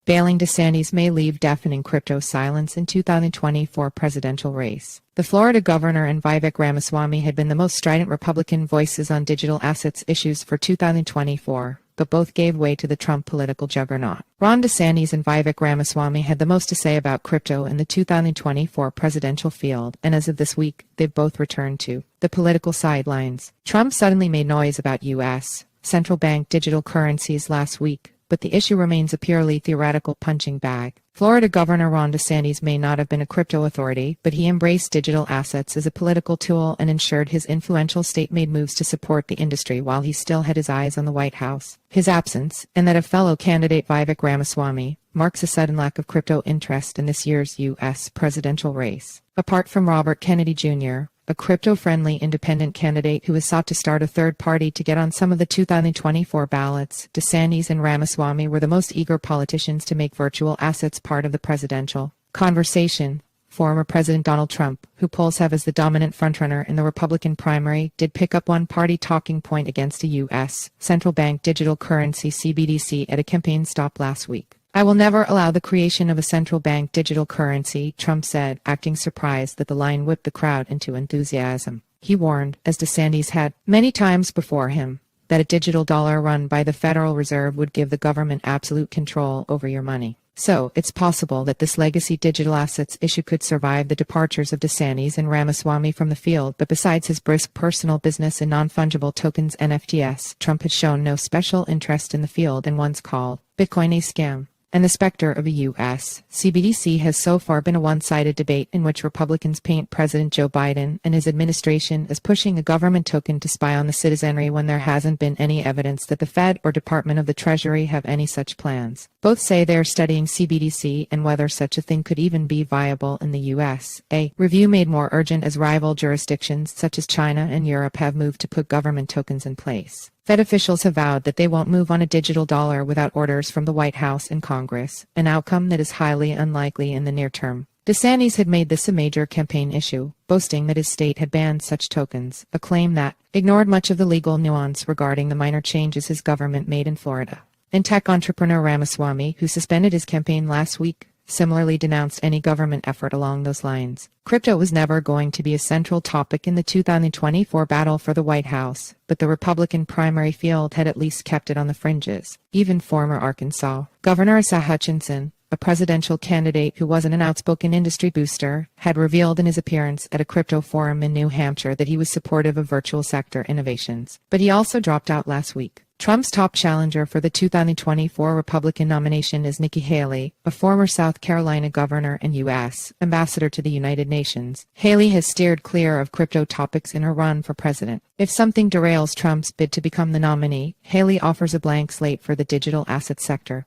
Bailing DeSantis may leave deafening crypto silence in 2024 presidential race. The Florida governor and Vivek Ramaswamy had been the most strident Republican voices on digital assets issues for 2024, but both gave way to the Trump political juggernaut. Ron DeSantis and Vivek Ramaswamy had the most to say about crypto in the 2024 presidential field, and as of this week, they've both returned to the political sidelines. Trump suddenly made noise about U.S. central bank digital currencies last week, but the issue remains a purely theoretical punching bag. Florida Governor Ron DeSantis may not have been a crypto authority, but he embraced digital assets as a political tool and ensured his influential state made moves to support the industry while he still had his eyes on the White House. His absence, and that of fellow candidate Vivek Ramaswamy, marks a sudden lack of crypto interest in this year's U.S. presidential race. Apart from Robert Kennedy Jr., a crypto-friendly independent candidate who has sought to start a third party to get on some of the 2024 ballots, DeSantis and Ramaswamy were the most eager politicians to make virtual assets part of the presidential conversation. Former President Donald Trump, who polls have as the dominant frontrunner in the Republican primary, did pick up one party talking point against a U.S. central bank digital currency CBDC at a campaign stop last week. "I will never allow the creation of a central bank digital currency," Trump said, acting surprised that the line whipped the crowd into enthusiasm. He warned, as DeSantis had many times before him, that a digital dollar run by the Federal Reserve would give the government absolute control over your money. So, it's possible that this legacy digital assets issue could survive the departures of DeSantis and Ramaswamy from the field, but besides his brisk personal business in non-fungible tokens NFTs, Trump has shown no special interest in the field and once called Bitcoin a scam. And the specter of a U.S. CBDC has so far been a one-sided debate in which Republicans paint President Joe Biden and his administration as pushing a government token to spy on the citizenry when there hasn't been any evidence that the Fed or Department of the Treasury have any such plans. Both say they are studying CBDC and whether such a thing could even be viable in the U.S. A review made more urgent as rival jurisdictions such as China and Europe have moved to put government tokens in place. Fed officials have vowed that they won't move on a digital dollar without orders from the White House and Congress, an outcome that is highly unlikely in the near term. DeSantis had made this a major campaign issue, boasting that his state had banned such tokens, a claim that ignored much of the legal nuance regarding the minor changes his government made in Florida. And tech entrepreneur Ramaswamy, who suspended his campaign last week, similarly denounced any government effort along those lines. Crypto was never going to be a central topic in the 2024 battle for the White House, but the Republican primary field had at least kept it on the fringes. Even former Arkansas Governor Asa Hutchinson, a presidential candidate who wasn't an outspoken industry booster, had revealed in his appearance at a crypto forum in New Hampshire that he was supportive of virtual sector innovations. But he also dropped out last week. Trump's top challenger for the 2024 Republican nomination is Nikki Haley, a former South Carolina governor and U.S. ambassador to the United Nations. Haley has steered clear of crypto topics in her run for president. If something derails Trump's bid to become the nominee, Haley offers a blank slate for the digital asset sector.